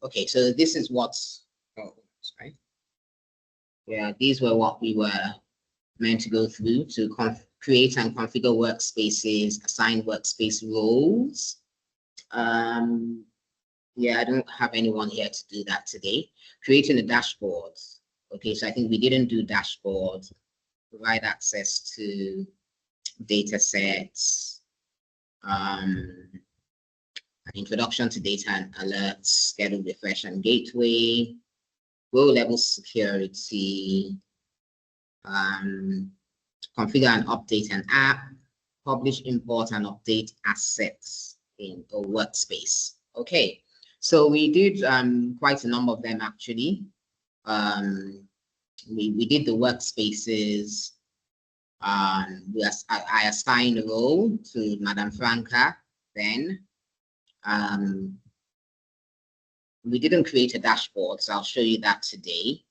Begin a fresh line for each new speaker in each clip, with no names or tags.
Okay, so this is what's, oh, sorry. Yeah, these were what we were meant to go through to create and configure workspaces, assign workspace roles. Yeah, I don't have anyone here to do that today. Creating a dashboard. Okay, so I think we didn't do dashboard. Provide access to data sets, an introduction to data and alerts, schedule, refresh, and gateway, row level security, configure and update an app, publish, import, and update assets in a workspace. Okay, so we did quite a number of them actually. We did the workspaces. I assigned a role to Madam Franca then. We didn't create a dashboard, so I'll show you that today.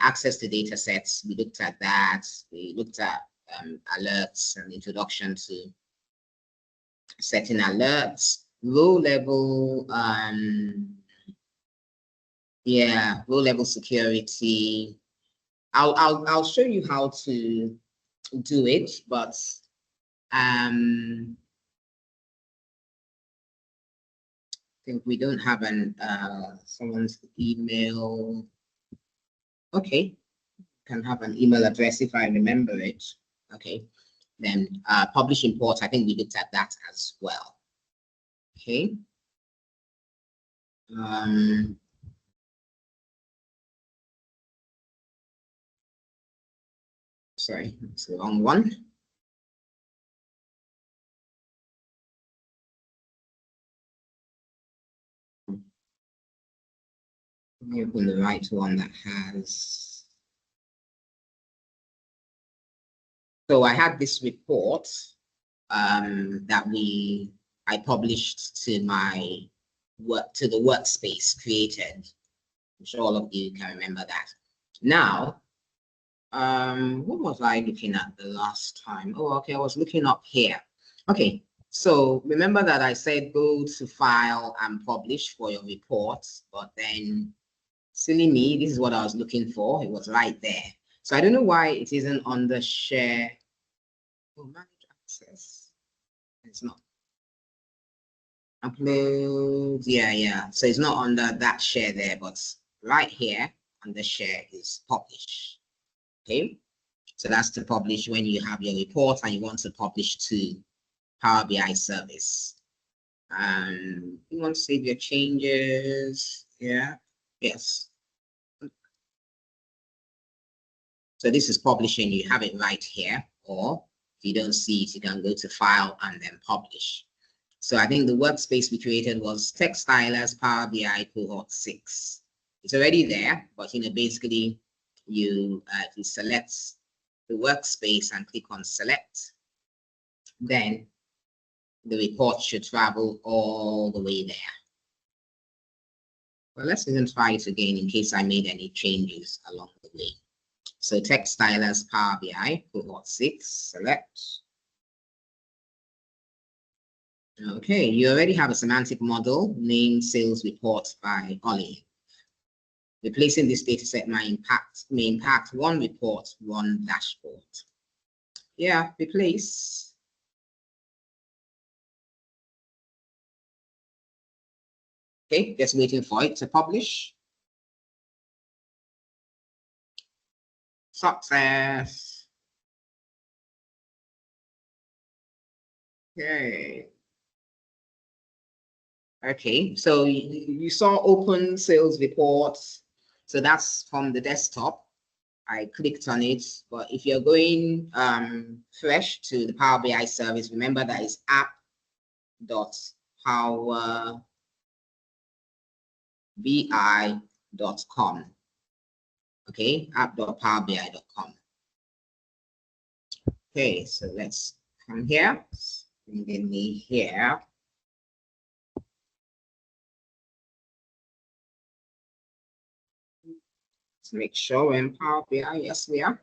Access to data sets, we looked at that. We looked at alerts and introduction to setting alerts, row level, yeah, row level security. I'll show you how to do it, but I think we don't have an someone's email. Okay, can have an email address if I remember it. Okay, then publish import. I think we looked at that as well. Okay. Sorry, it's the wrong one. Let me open the right one that has. So I had this report that I published to my to the workspace created. I'm sure all of you can remember that. Now, what was I looking at the last time? Oh, okay, I was looking up here. Okay, so remember that I said go to file and publish for your reports, but then silly me, this is what I was looking for. It was right there. So I don't know why it isn't on the share. Oh, manage access. It's not. Upload. Yeah. So it's not under that share there, but right here on the share is publish. Okay. So that's to publish when you have your report and you want to publish to Power BI service. You want to save your changes. Yeah. Yes. So this is publishing. You have it right here, or if you don't see it, you can go to file and then publish. So I think the workspace we created was Textilers Power BI cohort 6. It's already there, but basically you select the workspace and click on select, then the report should travel all the way there. Well, let's even try it again in case I made any changes along the way. So Textilers Power BI cohort 6, select. Okay, you already have a semantic model named sales report by Olive. Replacing this dataset may impact one report, one dashboard. Yeah, replace. Okay, just waiting for it to publish. Success. Okay. Okay, so you saw open sales reports. So that's from the desktop. I clicked on it, but if you're going fresh to the Power BI service, remember that is app.powerbi.com. Okay, app.powerbi.com. Okay, so let's come here, bring in me here. Let's make sure we're in Power BI. Yes, we are.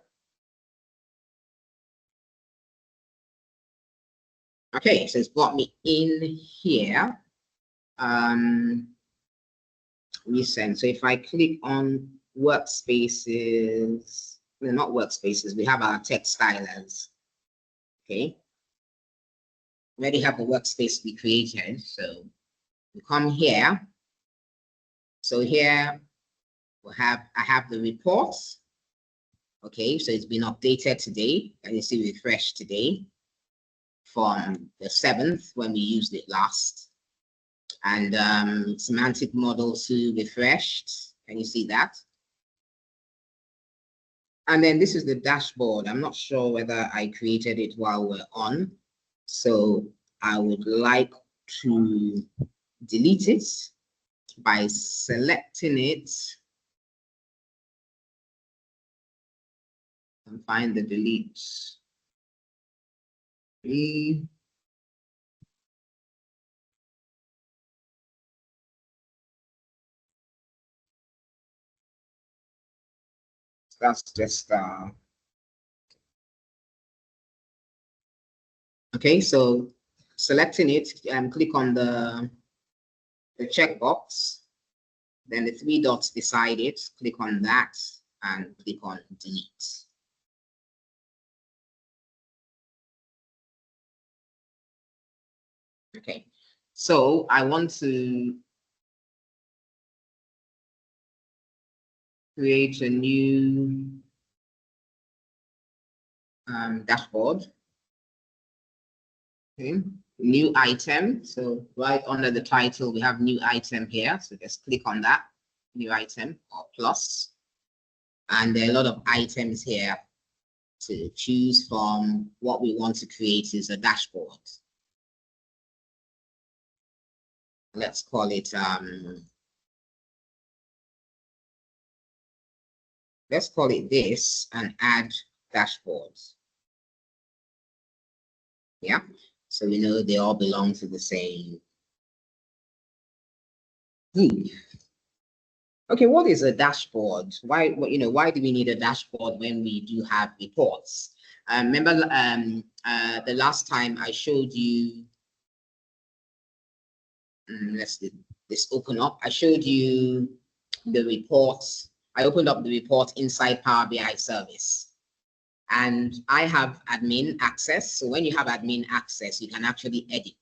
Okay, so it's brought me in here. resend. So if I click on workspaces, no, not workspaces, we have our text stylers. Okay. We already have the workspace we created. So we come here. So here I have the reports. Okay, so it's been updated today, and you see refresh today from the 7th when we used it last. And semantic model 2 refreshed. Can you see that? And then this is the dashboard. I'm not sure whether I created it while we're on. So I would like to delete it by selecting it and find the delete. That's just okay. So selecting it, click on the checkbox, then the 3 dots beside it, click on that and click on delete. Okay, so I want to create a new dashboard. Okay, new item. So right under the title, we have new item here. So just click on that, new item or plus. And there are a lot of items here to choose from. What we want to create is a dashboard. Let's call it this and add dashboards. Yeah, so we know they all belong to the same group. Okay, what is a dashboard? Why do we need a dashboard when we do have reports? Remember the last time I showed you, let's open up. I showed you the reports. I opened up the report inside Power BI service. And I have admin access. So when you have admin access, you can actually edit.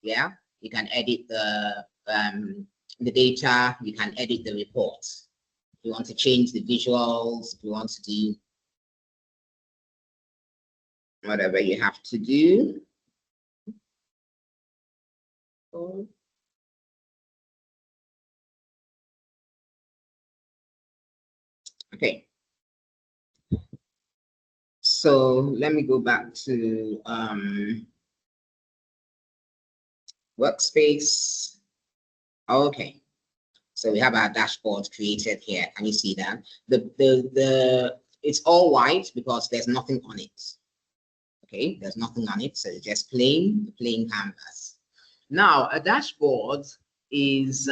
Yeah, you can edit the data, you can edit the reports. If you want to change the visuals, if you want to do whatever you have to do. Okay. So let me go back to workspace. Okay. So we have our dashboard created here. Can you see that? It's all white because there's nothing on it. Okay, there's nothing on it, so it's just plain canvas. Now, a dashboard is,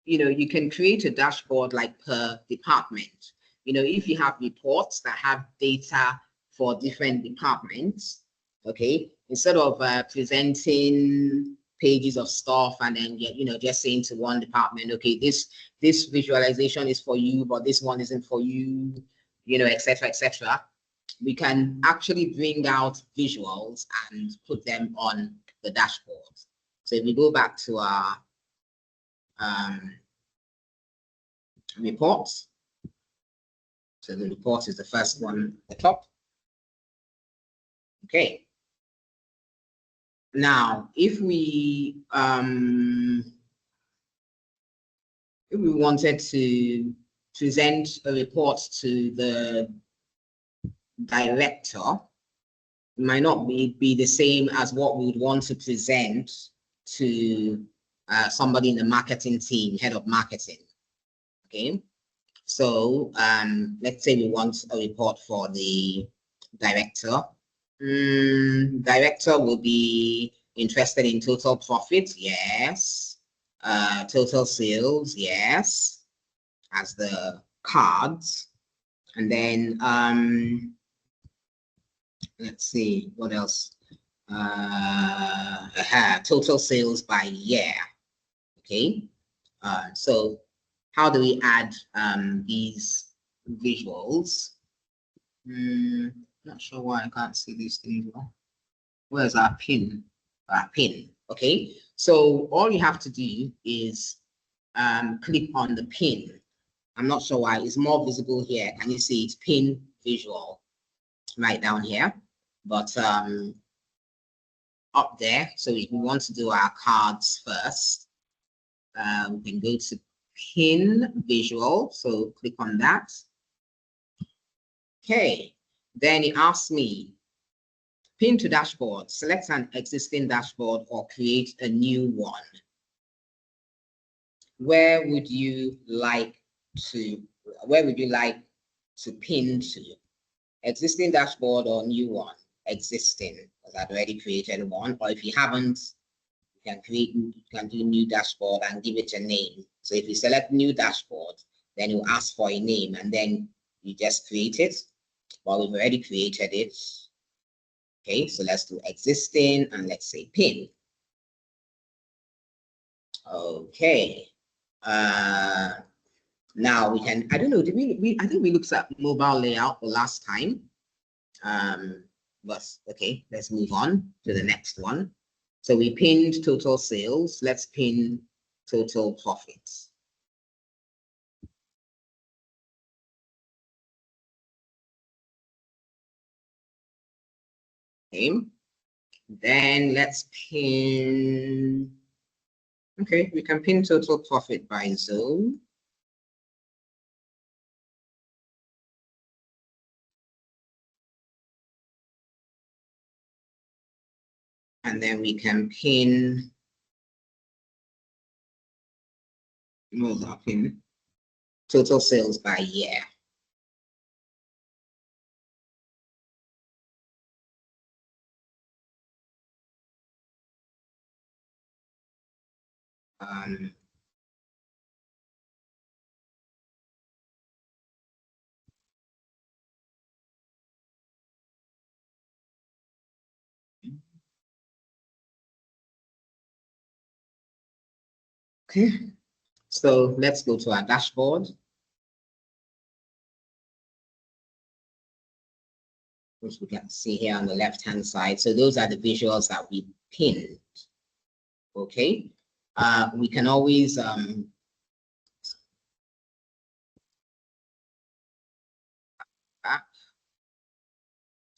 you can create a dashboard like per department. If you have reports that have data for different departments, okay, instead of presenting pages of stuff and then just saying to one department, okay, this visualization is for you, but this one isn't for you, etc., etc. We can actually bring out visuals and put them on the dashboard. So if we go back to our report, so the report is the first one at the top. Okay. Now, if we wanted to present a report to the director, it might not be the same as what we would want to present to somebody in the marketing team, head of marketing. Okay, so let's say we want a report for the director. Director will be interested in total profit, yes. Total sales, yes, as the cards. And then let's see what else. Total sales by year. Okay. So how do we add these visuals? Not sure why I can't see these things well. Where's our pin? Our pin. Okay. So all you have to do is click on the pin. I'm not sure why it's more visible here. Can you see it's pin visual right down here? But up there. So if we want to do our cards first, we can go to pin visual. So click on that. Okay. Then it asks me, pin to dashboard, select an existing dashboard or create a new one. Where would you like to pin to? Existing dashboard or new one? Existing, because I've already created one. Or if you haven't, you can do new dashboard and give it a name. So if you select new dashboard, then you ask for a name and then you just create it. Well, we've already created it. Okay, so let's do existing and let's say pin. Okay. Now we can, I don't know, I think we looked at mobile layout the last time. But okay, let's move on to the next one. So we pinned total sales. Let's pin total profits. Okay. Then let's pin, okay, we can pin total profit by zone. And then we can pin, what's our pin? Total sales by year. Okay, so let's go to our dashboard, which we can see here on the left-hand side. So those are the visuals that we pinned. Okay, we can always back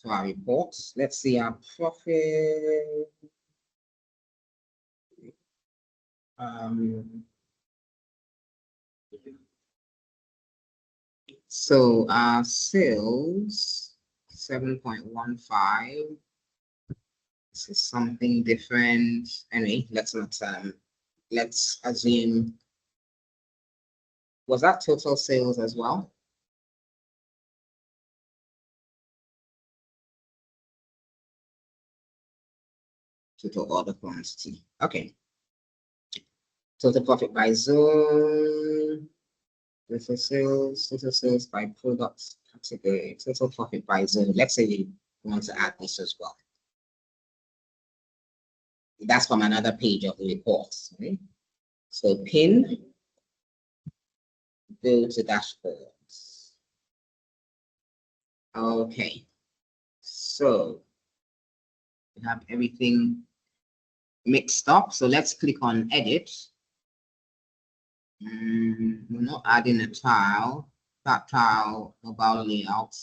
to our reports. Let's see our profit. So our sales 7.15. This is something different. Anyway, let's not let's assume, was that total sales as well? Total order quantity. Okay. Total profit by zone. Total sales by products category. Total profit by zone. Let's say you want to add this as well. That's from another page of the report. Okay? So pin, go to dashboards. Okay. So we have everything mixed up. So let's click on edit. We're not adding a tile. That tile, mobile layout.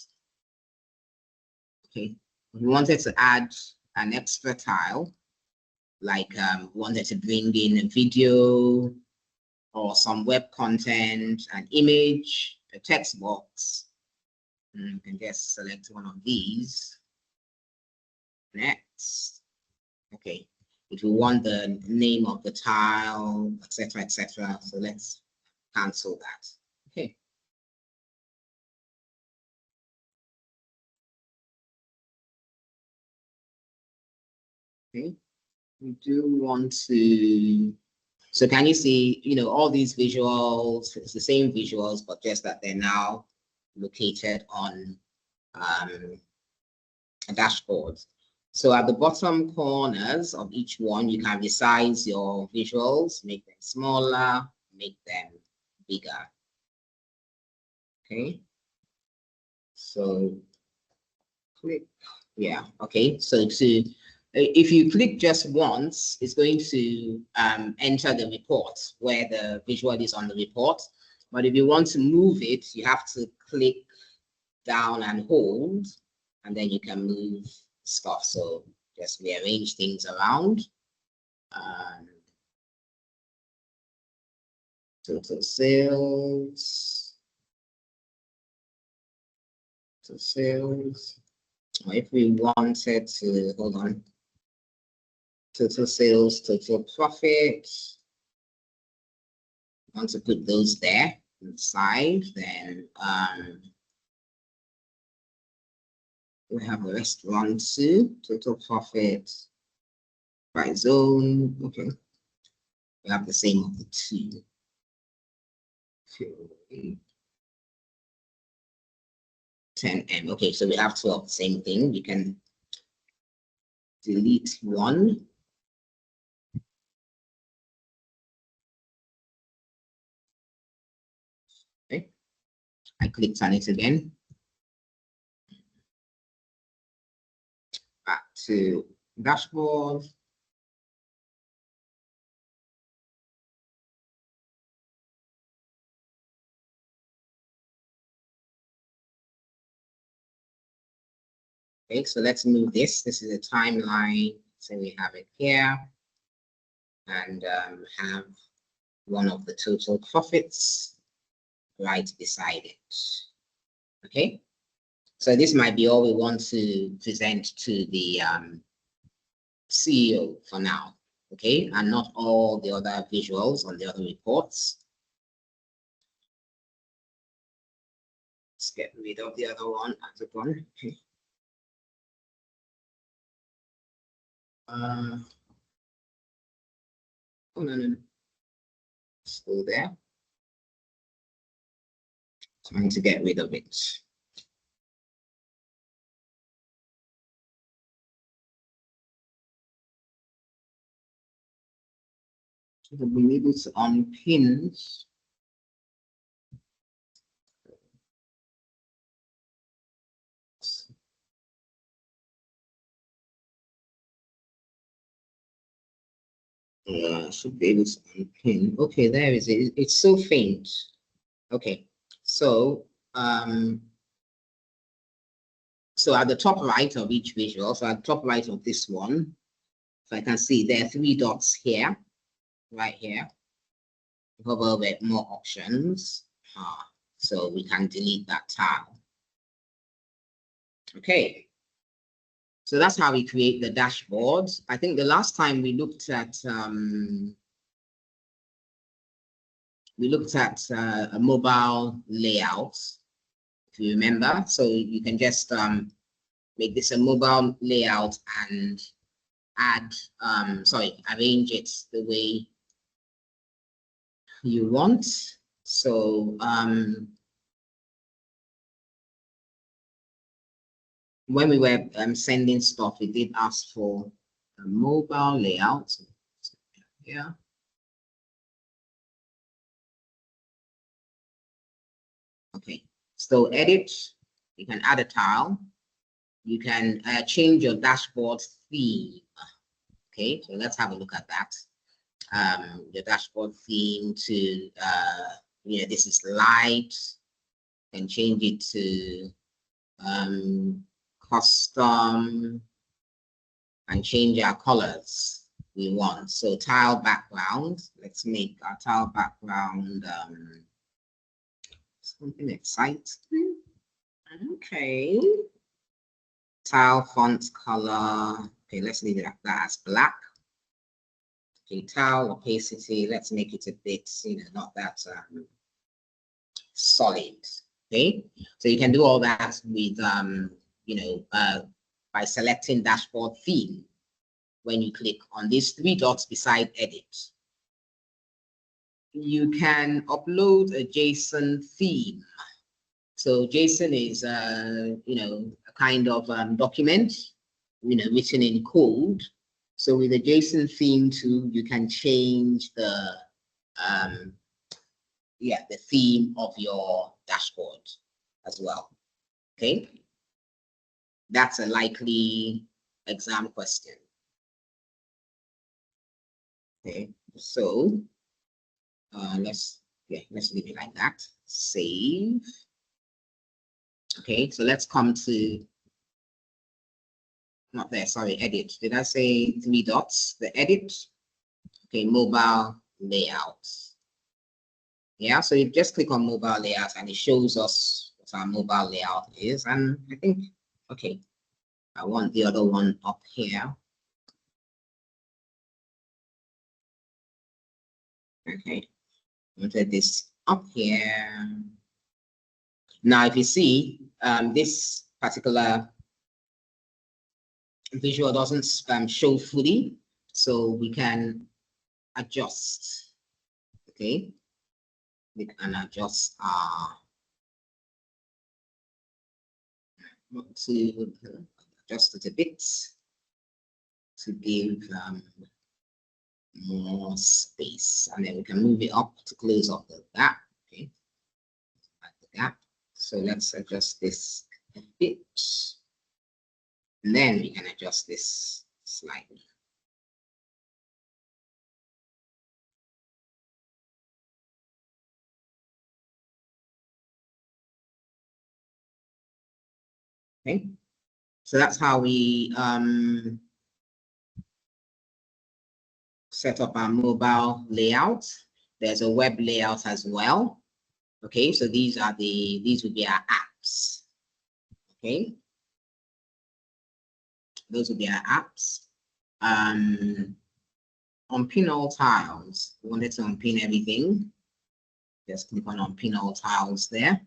Okay. We wanted to add an extra tile, like wanted to bring in a video or some web content, an image, a text box. You can just select one of these. Next. Okay. If we want the name of the tile, etc., etc. So let's cancel that. Okay. Okay. We do want to, so can you see, you know, all these visuals, it's the same visuals, but just that they're now located on a dashboard. So at the bottom corners of each one, you can resize your visuals, make them smaller, make them bigger. Okay, so click, yeah, okay, so if you click just once, it's going to enter the report where the visual is on the report. But if you want to move it, you have to click down and hold, and then you can move stuff. So just rearrange things around. Total sales. Total sales. If we wanted to, hold on. Total sales, total profit. Want to put those there inside, then we have the restaurant too, total profit by zone. Okay, we have the same of the two. Okay. 10M. Okay, so we have 12, same thing. We can delete one. Okay, I clicked on it again. Back to dashboard. Okay, so let's move this. This is a timeline. So we have it here, and have one of the total profits right beside it. Okay, so this might be all we want to present to the CEO for now. Okay, and not all the other visuals on the other reports. Let's get rid of the other one as a one. Okay. Oh no, still there. Trying to get rid of it. So we'll be able to unpin. Should be able to unpin. Okay, there is it. It's so faint. Okay, so so at the top right of each visual, so at the top right of this one, if I can see, there are 3 dots here, right here. Hover with more options. So we can delete that tab. Okay. So that's how we create the dashboard. I think the last time we looked at a mobile layout, if you remember. So you can just make this a mobile layout and add, arrange it the way you want. So when we were sending stuff, we did ask for a mobile layout. Yeah. Okay, so edit, you can add a tile. You can change your dashboard theme. Okay, so let's have a look at that. The dashboard theme to, this is light, and change it to custom, and change our colors we want. So tile background, let's make our tile background something exciting. Okay. Tile font color. Okay, let's leave it like that as black. Okay, tile opacity, let's make it a bit, not that solid. Okay, so you can do all that with by selecting dashboard theme when you click on these 3 dots beside edit. You can upload a JSON theme. So JSON is a kind of document, written in code. So with a JSON theme too, you can change the the theme of your dashboard as well. Okay, that's a likely exam question. Okay, so let's leave it like that. Save. Okay, so let's come to, not there, sorry, edit. Did I say 3 dots? The edit. Okay, mobile layout. Yeah, so you just click on mobile layout and it shows us what our mobile layout is. And I think, okay, I want the other one up here. Okay, I wanted this up here. Now, if you see, this particular visual doesn't show fully, so we can adjust. Okay, we can adjust to adjust it a bit to give more space, and then we can move it up to close up the gap. Okay, like the gap. So let's adjust this a bit, and then we can adjust this slightly. Okay, so that's how we set up our mobile layout. There's a web layout as well. Okay, so these would be our apps. Okay, those would be our apps. Unpin all tiles. We wanted to unpin everything. Just click on unpin all tiles there.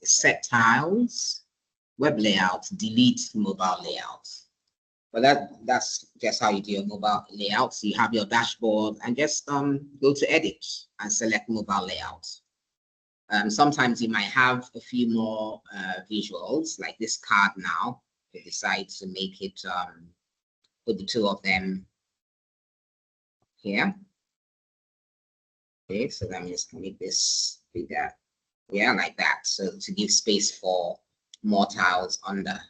Set tiles, web layout, delete mobile layout. But that's just how you do your mobile layout. So you have your dashboard and just go to edit and select mobile layout. Sometimes you might have a few more visuals, like this card now. You decide to make it, put the 2 of them here. Okay, so that means I can make this bigger. Yeah, like that. So to give space for more tiles under.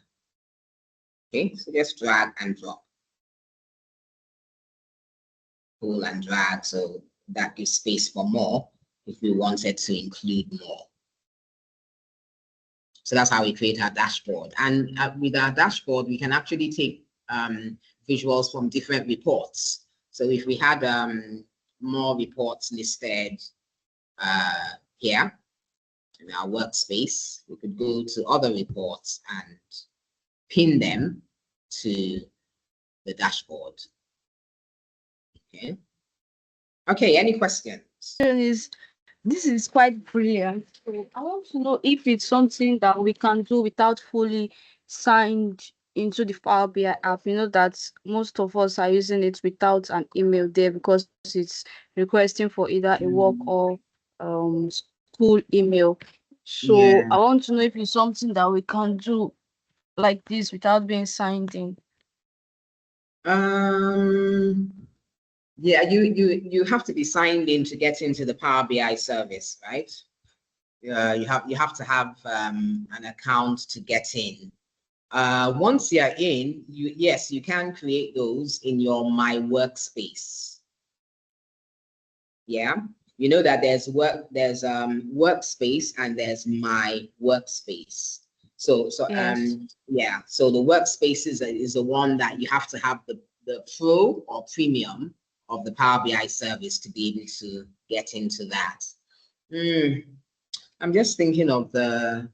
Okay, so just drag and drop. Pull and drag, so that gives space for more if we wanted to include more. So that's how we create our dashboard. And with our dashboard, we can actually take visuals from different reports. So if we had more reports listed here in our workspace, we could go to other reports and pin them to the dashboard. Okay. Okay, any questions?
This is quite brilliant. So I want to know if it's something that we can do without fully signed into the Power BI app. You know that most of us are using it without an email there because it's requesting for either a work or school email. So
Yeah.
I want to know if it's something that we can do like this without being signed in.
Yeah, you have to be signed in to get into the Power BI service, right? You have to have an account to get in. Once you're in, yes, you can create those in your My Workspace. Yeah, you know that there's workspace and there's My Workspace. So
Yes.
yeah, so the workspace is the one that you have to have the pro or premium of the Power BI service to be able to get into that. I'm just thinking of the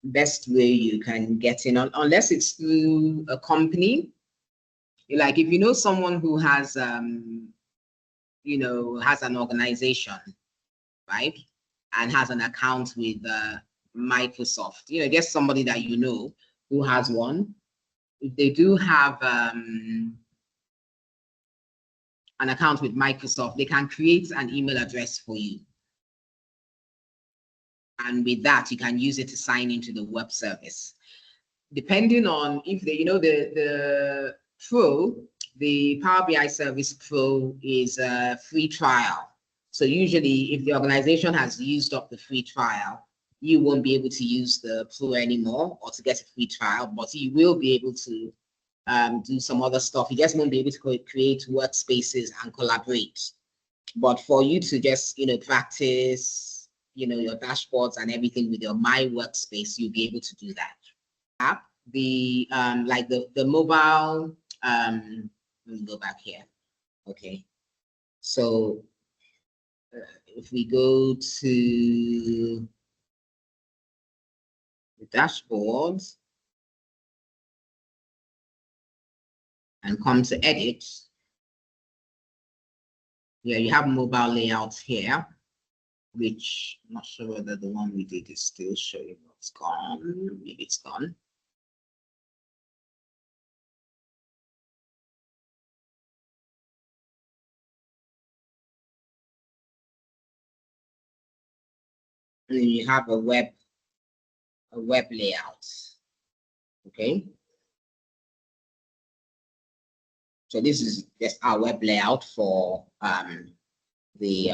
best way you can get in, unless it's through a company. Like if you know someone who has has an organization, right, and has an account with Microsoft, just somebody that you know who has one. If they do have an account with Microsoft, they can create an email address for you. And with that, you can use it to sign into the web service. Depending on if the Pro, the Power BI Service Pro is a free trial. So usually if the organization has used up the free trial, you won't be able to use the Pro anymore or to get a free trial, but you will be able to do some other stuff. You just won't be able to create workspaces and collaborate. But for you to just, practice, your dashboards and everything with your My Workspace, you'll be able to do that. App, the like the mobile, let me go back here. Okay. So if we go to the dashboard and come to edit, yeah, you have mobile layouts here, which I'm not sure whether the one we did is still showing. It's gone. Maybe it's gone. And then you have a web layout. Okay. So this is just our web layout for the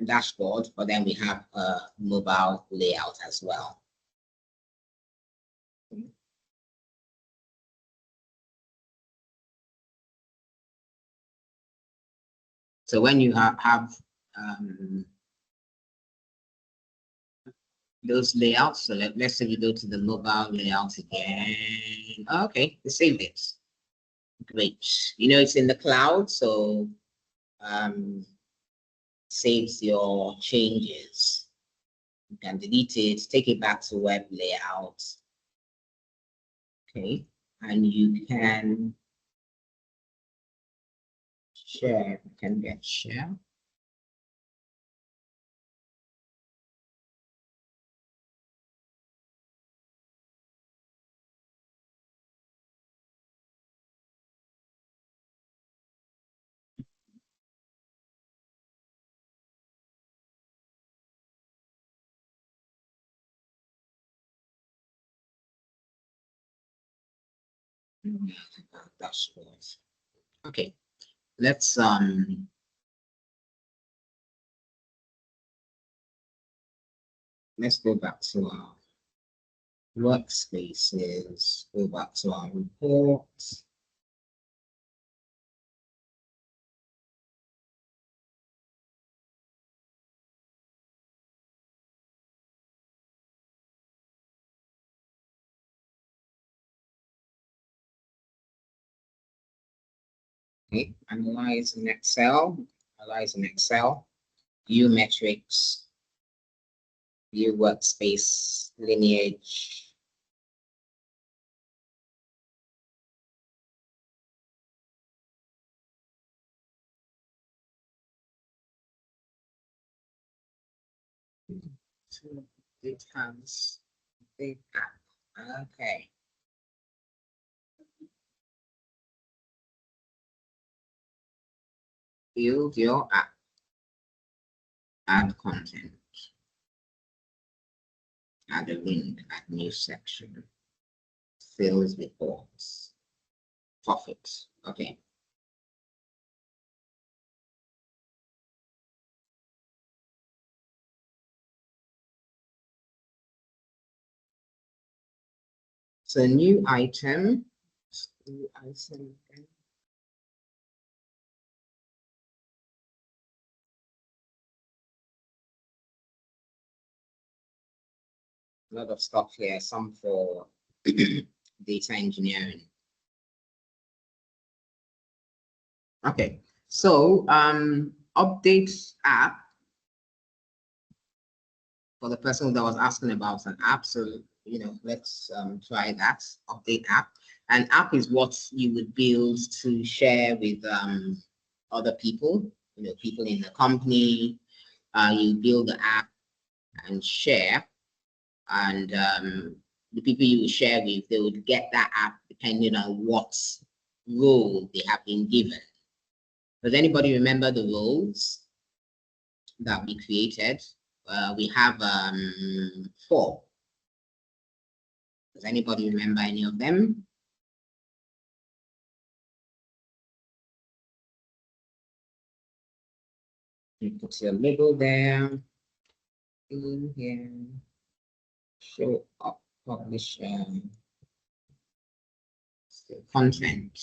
dashboard, but then we have a mobile layout as well. So when you have those layouts, so let's say we go to the mobile layout again. Okay, we saved it. Great. It's in the cloud, so saves your changes. You can delete it, take it back to web layout. Okay, and you can share. You can get share. Dashboards. Okay, let's go back to our workspaces, go back to our reports. Okay, analyze in Excel, view metrics, view workspace, lineage. It has the app. Okay. Build your app. Add content. Add a link. Add new section. Sales reports. Profits. Okay. So new item. New item. A lot of stuff here, some for data engineering. Okay, so update app for the person that was asking about an app. So let's try that update app. An app is what you would build to share with other people, people in the company. You build the app and share, and the people you share with, they would get that app depending on what role they have been given. Does anybody remember the roles that we created? We have 4. Does anybody remember any of them? You put your label there, in here, show up, publish content.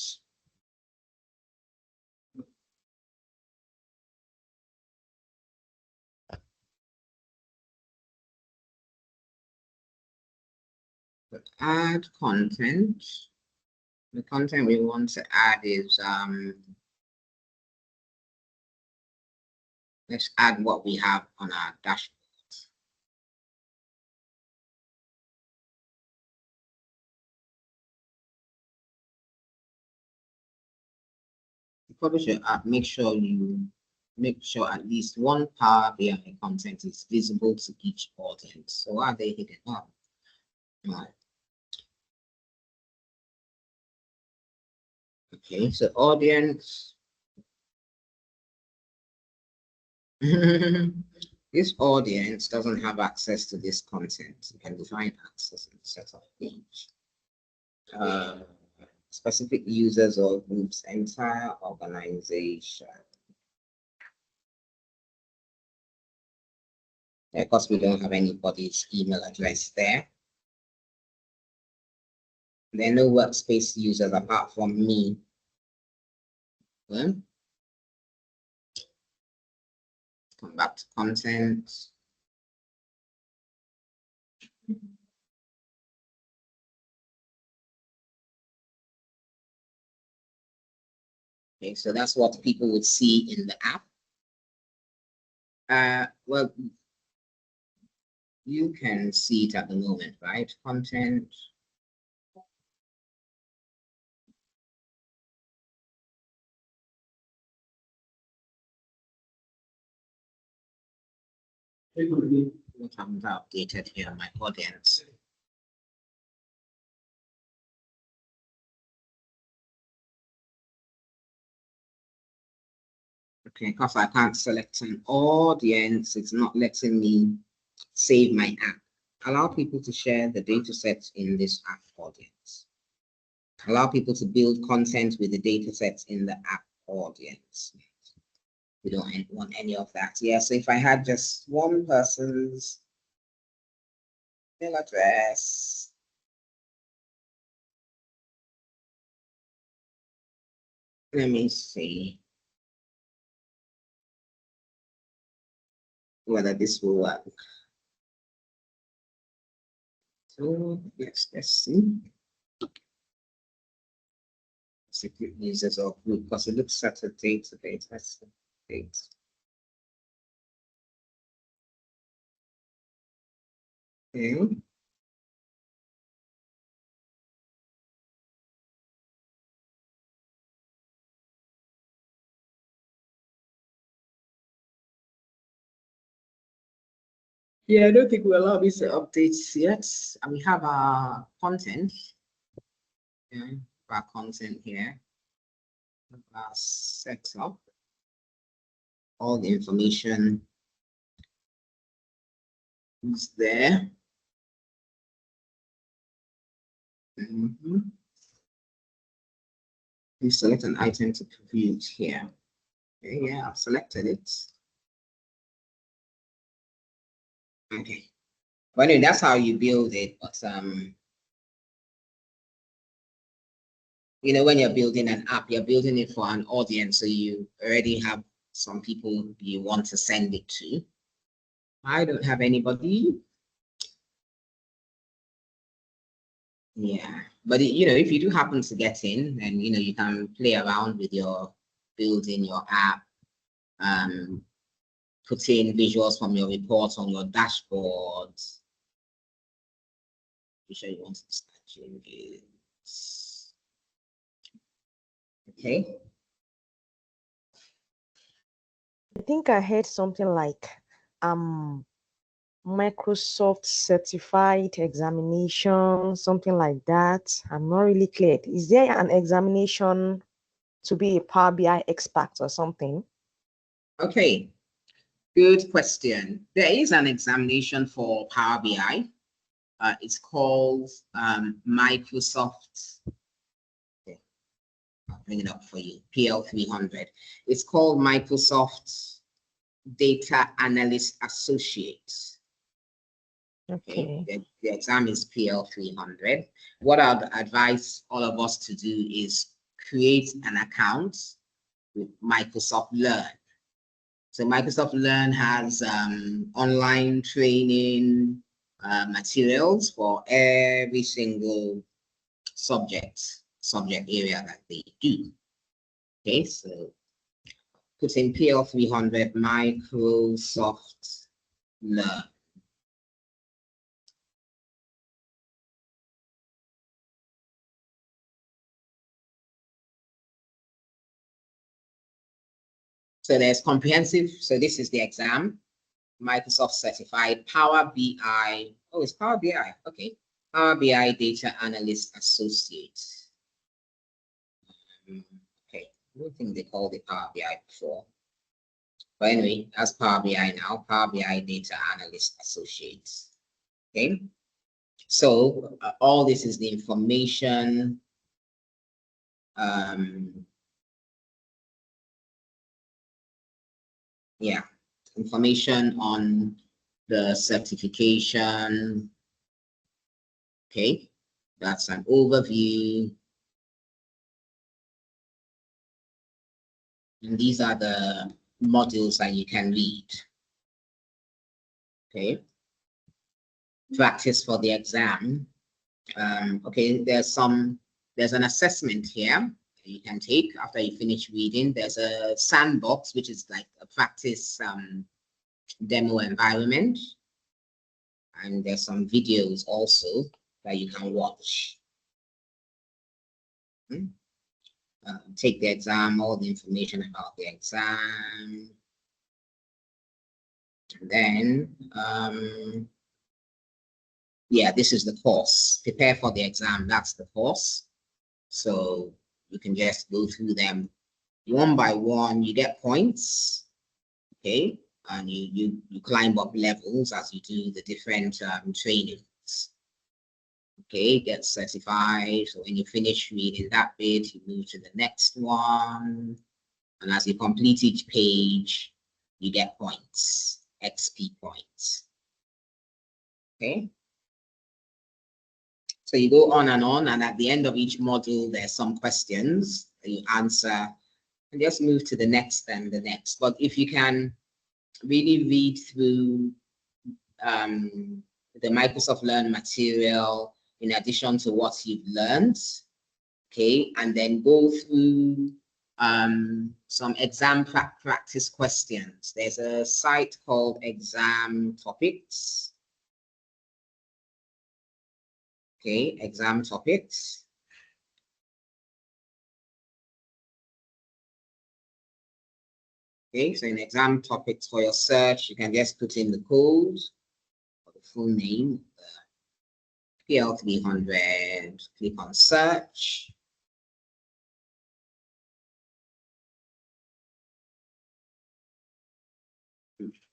Add content. The content we want to add is let's add what we have on our dashboard. You publish your app, make sure at least one Power BI content is visible to each audience. So why are they hidden up? Right. Okay, so audience. This audience doesn't have access to this content. You can define access and set up each. Specific users or groups, entire organization. Of course, we don't have anybody's email address there. There are no workspace users apart from me. Well, come back to content. Okay, so that's what people would see in the app. Well, you can see it at the moment, right? Content. What haven't updated here, my audience. Okay, because I can't select an audience, it's not letting me save my app. Allow people to share the data sets in this app audience. Allow people to build content with the data sets in the app audience. We don't want any of that. Yeah, so if I had just one person's email address, let me see whether this will work. So yes, let's see. Secret users or group, because it looks at a database. That's the date. Okay. Yeah, I don't think we'll allow me to update yet. And we have our content. Yeah, our content here. Our setup. All the information is there. You select an item to preview here. Okay, yeah, I've selected it. Okay. Well, anyway, that's how you build it, but you know, when you're building an app, you're building it for an audience, so you already have some people you want to send it to. I don't have anybody. Yeah, but you know, if you do happen to get in, then you know you can play around with your building your app, put in visuals from your reports on your dashboard. Be sure you want to start changing. Okay.
I think I heard something like Microsoft certified examination, something like that. I'm not really clear. Is there an examination to be a Power BI expert or something?
Okay, good question. There is an examination for Power BI. It's called Microsoft. Okay, I'll bring it up for you. PL 300. It's called Microsoft Data Analyst Associate.
Okay.
The exam is PL 300. What I'd advise all of us to do is create an account with Microsoft Learn. So Microsoft Learn has online training materials for every single subject area that they do. Okay, so put in PL 300 Microsoft Learn. So there's comprehensive. So this is the exam, Microsoft certified Power BI. Oh, it's Power BI. Okay. Power BI Data Analyst Associate. Okay. I don't think they called it Power BI before. But anyway, that's Power BI now, Power BI Data Analyst Associate. Okay. So all this is the information. Yeah, information on the certification. Okay, that's an overview. And these are the modules that you can read. Okay, practice for the exam. Okay, there's an assessment here you can take after you finish reading. There's a sandbox, which is like a practice demo environment. And there's some videos also that you can watch. Take the exam, all the information about the exam. And then, yeah, this is the course. Prepare for the exam, that's the course. So you can just go through them one by one. You get points, okay? And you climb up levels as you do the different trainings. Okay, get certified. So when you finish reading that bit, you move to the next one. And as you complete each page, you get points, XP points. Okay. So you go on, and at the end of each module, there's some questions that you answer, and just move to the next and the next. But if you can really read through the Microsoft Learn material, in addition to what you've learned, okay, and then go through some exam practice questions. There's a site called Exam Topics. Okay, Exam Topics. Okay, so in Exam Topics for your search, you can just put in the code or the full name, PL 300, click on search.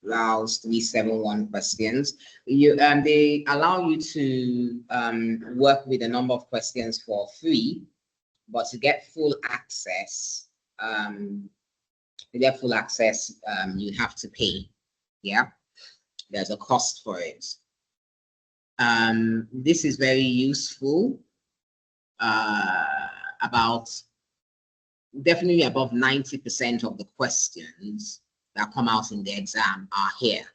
Allows 371 questions. They allow you to work with a number of questions for free, but to get full access, you have to pay. Yeah, there's a cost for it. This is very useful. Definitely above 90% of the questions that come out in the exam are here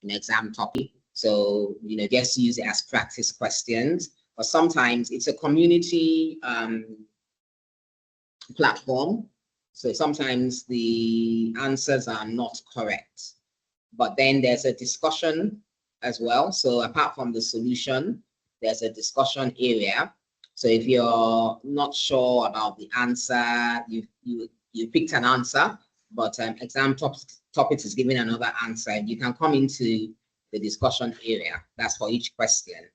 in exam topic. So, just use it as practice questions. But sometimes it's a community platform. So sometimes the answers are not correct. But then there's a discussion as well. So apart from the solution, there's a discussion area. So if you're not sure about the answer, you picked an answer, but exam topics is giving another answer, you can come into the discussion area. That's for each question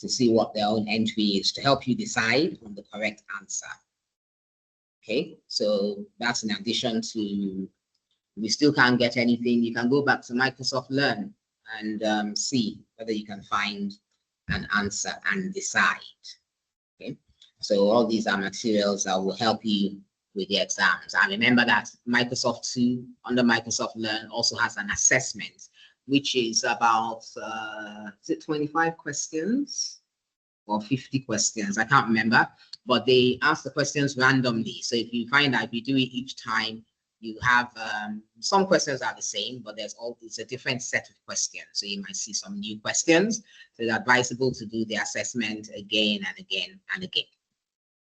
to see what their own entry is to help you decide on the correct answer. Okay, so that's in addition to, if you still can't get anything, you can go back to Microsoft Learn and see whether you can find an answer and decide. Okay, so all these are materials that will help you with the exams. And remember that Microsoft 2 under Microsoft Learn also has an assessment, which is about, is it 25 questions or 50 questions? I can't remember, but they ask the questions randomly. So if you find that if you do it each time, you have some questions are the same, but it's a different set of questions. So you might see some new questions. So it's advisable to do the assessment again and again and again.